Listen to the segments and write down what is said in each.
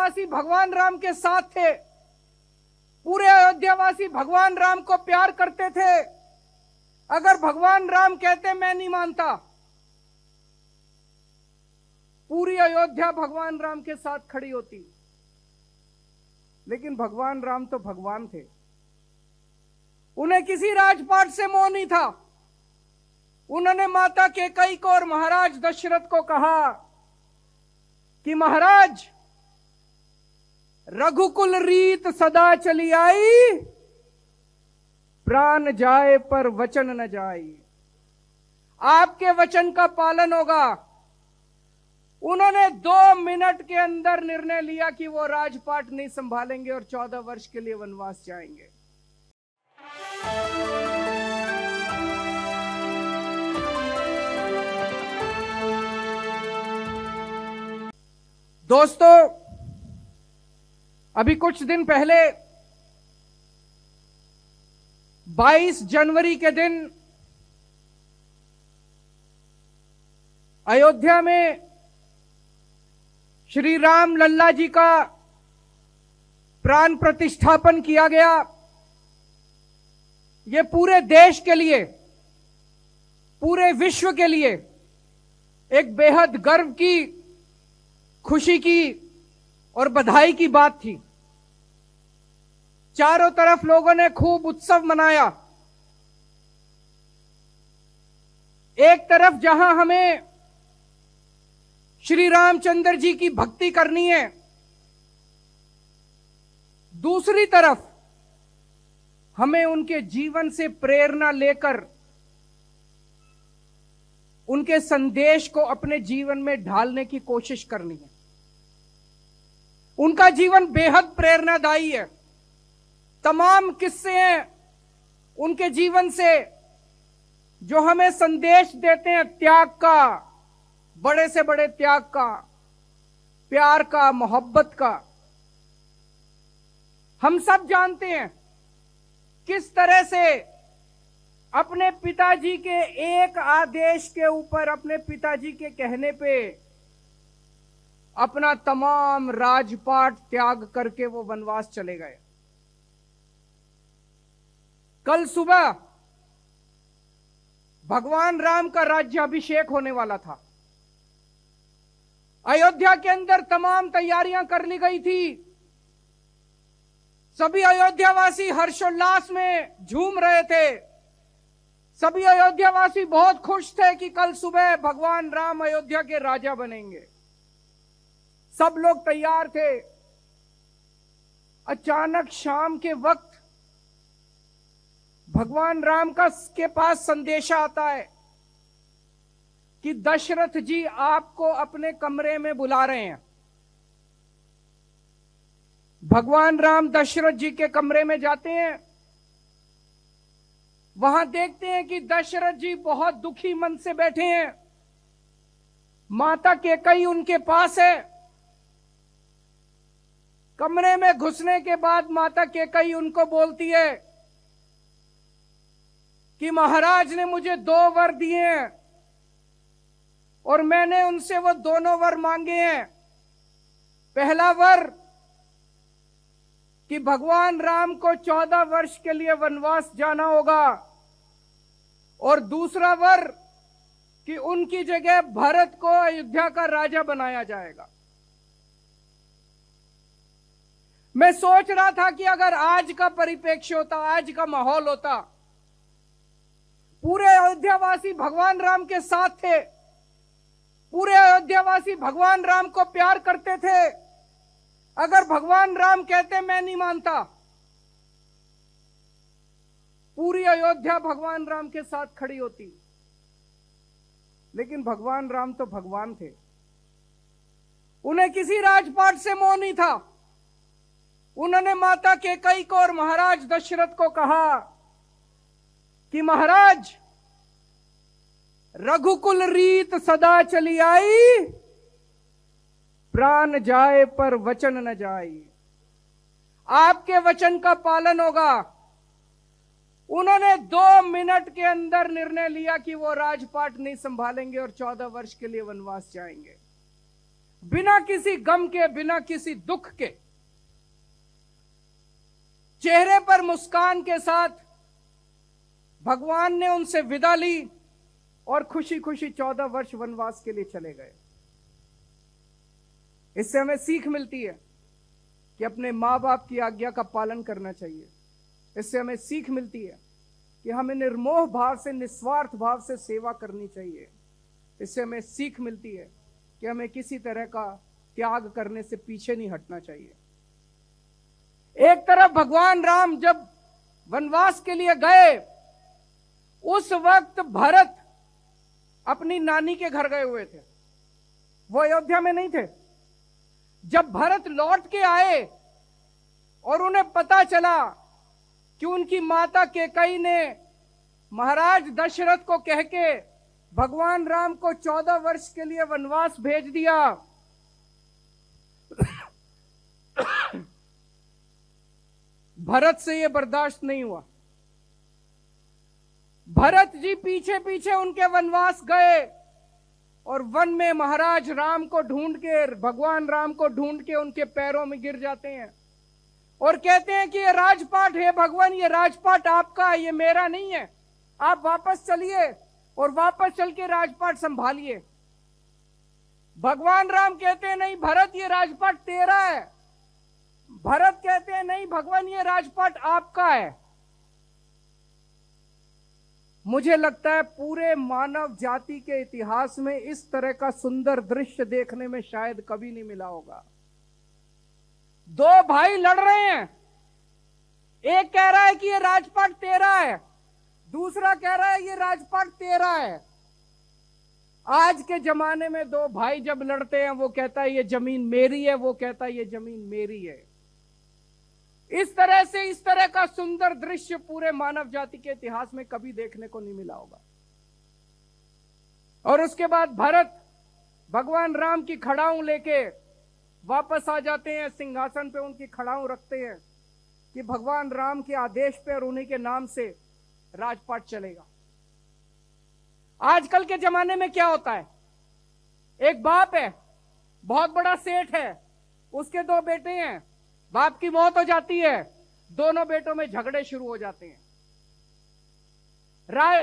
अयोध्यावासी भगवान राम के साथ थे, पूरे अयोध्यावासी भगवान राम को प्यार करते थे। अगर भगवान राम कहते मैं नहीं मानता, पूरी अयोध्या भगवान राम के साथ खड़ी होती। लेकिन भगवान राम तो भगवान थे, उन्हें किसी राजपाट से मोह नहीं था। उन्होंने माता कैकेयी को और महाराज दशरथ को कहा कि महाराज, रघुकुल रीत सदा चली आई, प्राण जाए पर वचन न जाए। आपके वचन का पालन होगा। उन्होंने 2 मिनट के अंदर निर्णय लिया कि वो राजपाट नहीं संभालेंगे और 14 वर्ष के लिए वनवास जाएंगे। दोस्तों, अभी कुछ दिन पहले 22 जनवरी के दिन अयोध्या में श्री राम लल्ला जी का प्राण प्रतिष्ठापन किया गया। ये पूरे देश के लिए, पूरे विश्व के लिए एक बेहद गर्व की, खुशी की और बधाई की बात थी। चारों तरफ लोगों ने खूब उत्सव मनाया। एक तरफ जहां हमें श्री रामचंद्र जी की भक्ति करनी है, दूसरी तरफ हमें उनके जीवन से प्रेरणा लेकर उनके संदेश को अपने जीवन में ढालने की कोशिश करनी है। उनका जीवन बेहद प्रेरणादायी है। तमाम किस्से हैं उनके जीवन से जो हमें संदेश देते हैं त्याग का, बड़े से बड़े त्याग का, प्यार का, मोहब्बत का। हम सब जानते हैं किस तरह से अपने पिताजी के एक आदेश के ऊपर, अपने पिताजी के कहने पे अपना तमाम राजपाट त्याग करके वो वनवास चले गए। कल सुबह भगवान राम का राज्याभिषेक होने वाला था। अयोध्या के अंदर तमाम तैयारियां कर ली गई थी। सभी अयोध्यावासी हर्षोल्लास में झूम रहे थे। सभी अयोध्यावासी बहुत खुश थे कि कल सुबह भगवान राम अयोध्या के राजा बनेंगे। सब लोग तैयार थे। अचानक शाम के वक्त भगवान राम के पास संदेशा आता है कि दशरथ जी आपको अपने कमरे में बुला रहे हैं। भगवान राम दशरथ जी के कमरे में जाते हैं। वहां देखते हैं कि दशरथ जी बहुत दुखी मन से बैठे हैं। माता कैकेयी उनके पास है। कमरे में घुसने के बाद माता कैकेयी उनको बोलती है कि महाराज ने मुझे 2 वर दिए हैं और मैंने उनसे वो दोनों वर मांगे हैं। पहला वर कि भगवान राम को 14 वर्ष के लिए वनवास जाना होगा, और दूसरा वर कि उनकी जगह भरत को अयोध्या का राजा बनाया जाएगा। मैं सोच रहा था कि अगर आज का परिप्रेक्ष्य होता, आज का माहौल होता, पूरे अयोध्यावासी भगवान राम के साथ थे, पूरे अयोध्यावासी भगवान राम को प्यार करते थे। अगर भगवान राम कहते मैं नहीं मानता, पूरी अयोध्या भगवान राम के साथ खड़ी होती। लेकिन भगवान राम तो भगवान थे, उन्हें किसी राजपाट से मोह नहीं था। उन्होंने माता कैकेयी को और महाराज दशरथ को कहा कि महाराज, रघुकुल रीत सदा चली आई, प्राण जाए पर वचन न जाए। आपके वचन का पालन होगा। उन्होंने 2 मिनट के अंदर निर्णय लिया कि वो राजपाट नहीं संभालेंगे और 14 वर्ष के लिए वनवास जाएंगे। बिना किसी गम के, बिना किसी दुख के, चेहरे पर मुस्कान के साथ भगवान ने उनसे विदा ली और खुशी खुशी 14 वर्ष वनवास के लिए चले गए। इससे हमें सीख मिलती है कि अपने मां बाप की आज्ञा का पालन करना चाहिए। इससे हमें सीख मिलती है कि हमें निर्मोह भाव से, निस्वार्थ भाव से सेवा करनी चाहिए। इससे हमें सीख मिलती है कि हमें किसी तरह का त्याग करने से पीछे नहीं हटना चाहिए। एक तरफ भगवान राम जब वनवास के लिए गए, उस वक्त भरत अपनी नानी के घर गए हुए थे, वो अयोध्या में नहीं थे। जब भरत लौट के आए और उन्हें पता चला कि उनकी माता कैकेयी ने महाराज दशरथ को कह के भगवान राम को 14 वर्ष के लिए वनवास भेज दिया, भरत से यह बर्दाश्त नहीं हुआ। भरत जी पीछे पीछे उनके वनवास गए और वन में महाराज राम को ढूंढ के, भगवान राम को ढूंढ के उनके पैरों में गिर जाते हैं और कहते हैं कि ये राजपाट है भगवान, ये राजपाट आपका है, ये मेरा नहीं है, आप वापस चलिए और वापस चल के राजपाट संभालिए। भगवान राम कहते हैं नहीं भरत, ये राजपाट तेरा है। भरत कहते हैं नहीं भगवान, ये राजपाट आपका है। मुझे लगता है पूरे मानव जाति के इतिहास में इस तरह का सुंदर दृश्य देखने में शायद कभी नहीं मिला होगा। दो भाई लड़ रहे हैं, एक कह रहा है कि ये राजपाट तेरा है, दूसरा कह रहा है ये राजपाट तेरा है। आज के जमाने में दो भाई जब लड़ते हैं, वो कहता है ये जमीन मेरी है, वो कहता है ये जमीन मेरी है। इस तरह से, इस तरह का सुंदर दृश्य पूरे मानव जाति के इतिहास में कभी देखने को नहीं मिला होगा। और उसके बाद भरत भगवान राम की खड़ाऊं लेके वापस आ जाते हैं, सिंहासन पे उनकी खड़ाऊं रखते हैं कि भगवान राम के आदेश पे और उन्हीं के नाम से राजपाट चलेगा। आजकल के जमाने में क्या होता है, एक बाप है, बहुत बड़ा सेठ है, उसके दो बेटे हैं, बाप की मौत हो जाती है, दोनों बेटों में झगड़े शुरू हो जाते हैं।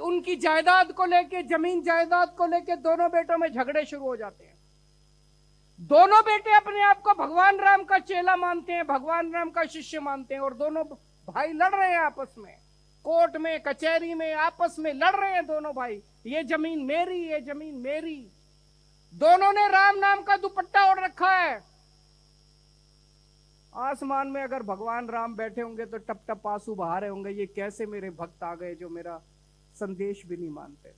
उनकी जायदाद को लेके, जमीन जायदाद को लेके दोनों बेटों में झगड़े शुरू हो जाते हैं। दोनों बेटे अपने आप को भगवान राम का चेला मानते हैं, भगवान राम का शिष्य मानते हैं, और दोनों भाई लड़ रहे हैं आपस में, कोर्ट में, कचहरी में, आपस में लड़ रहे हैं दोनों भाई, ये जमीन मेरी, ये जमीन मेरी। दोनों ने राम नाम का दुपट्टा ओढ़ रखा है। आसमान में अगर भगवान राम बैठे होंगे तो टप टप आंसू बहा रहे होंगे, ये कैसे मेरे भक्त आ गए जो मेरा संदेश भी नहीं मानते।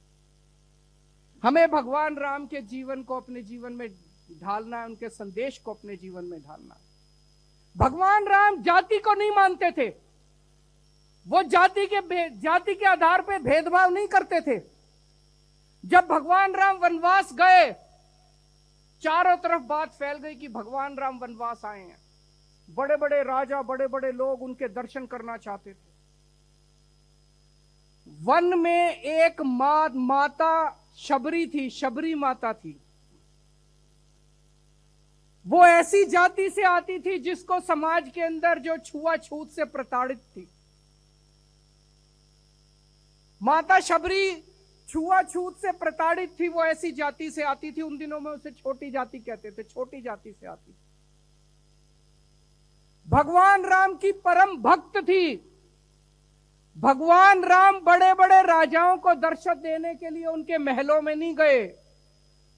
हमें भगवान राम के जीवन को अपने जीवन में ढालना है, उनके संदेश को अपने जीवन में ढालना है। भगवान राम जाति को नहीं मानते थे, वो जाति के आधार पे भेदभाव नहीं करते थे। जब भगवान राम वनवास गए, चारों तरफ बात फैल गई कि भगवान राम वनवास आए हैं। बड़े बड़े राजा, बड़े बड़े लोग उनके दर्शन करना चाहते थे। वन में एक माता शबरी थी, शबरी माता थी। वो ऐसी जाति से आती थी जिसको समाज के अंदर जो छुआछूत से प्रताड़ित थी। माता शबरी छुआछूत से प्रताड़ित थी, वो ऐसी जाति से आती थी। उन दिनों में उसे छोटी जाति कहते थे, छोटी जाति से आती थी। भगवान राम की परम भक्त थी। भगवान राम बड़े बड़े राजाओं को दर्शन देने के लिए उनके महलों में नहीं गए।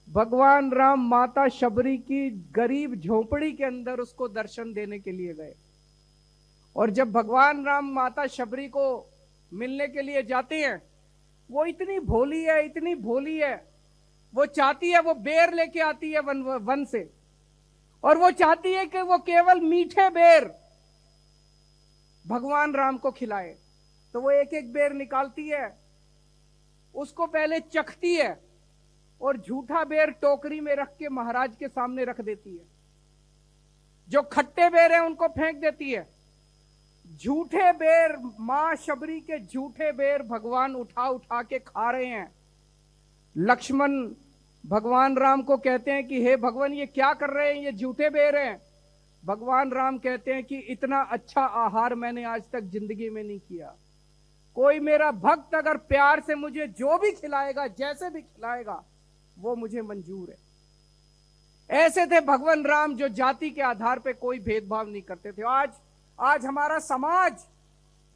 भगवान राम माता शबरी की गरीब झोपड़ी के अंदर उसको दर्शन देने के लिए गए। और जब भगवान राम माता शबरी को मिलने के लिए जाते हैं, वो इतनी भोली है, इतनी भोली है, वो चाहती है, वो बेर लेके आती है वन से, और वो चाहती है कि वो केवल मीठे बेर भगवान राम को खिलाए। तो वो एक एक बेर निकालती है, उसको पहले चखती है और झूठा बेर टोकरी में रख के महाराज के सामने रख देती है। जो खट्टे बेर हैं उनको फेंक देती है। झूठे बेर, मां शबरी के झूठे बेर भगवान उठा उठा के खा रहे हैं। लक्ष्मण भगवान राम को कहते हैं कि हे भगवान ये क्या कर रहे हैं, ये जूठे बेर हैं। भगवान राम कहते हैं कि इतना अच्छा आहार मैंने आज तक जिंदगी में नहीं किया। कोई मेरा भक्त अगर प्यार से मुझे जो भी खिलाएगा, जैसे भी खिलाएगा, वो मुझे मंजूर है। ऐसे थे भगवान राम, जो जाति के आधार पे कोई भेदभाव नहीं करते थे। आज हमारा समाज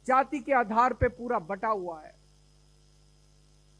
जाति के आधार पे पूरा बटा हुआ है।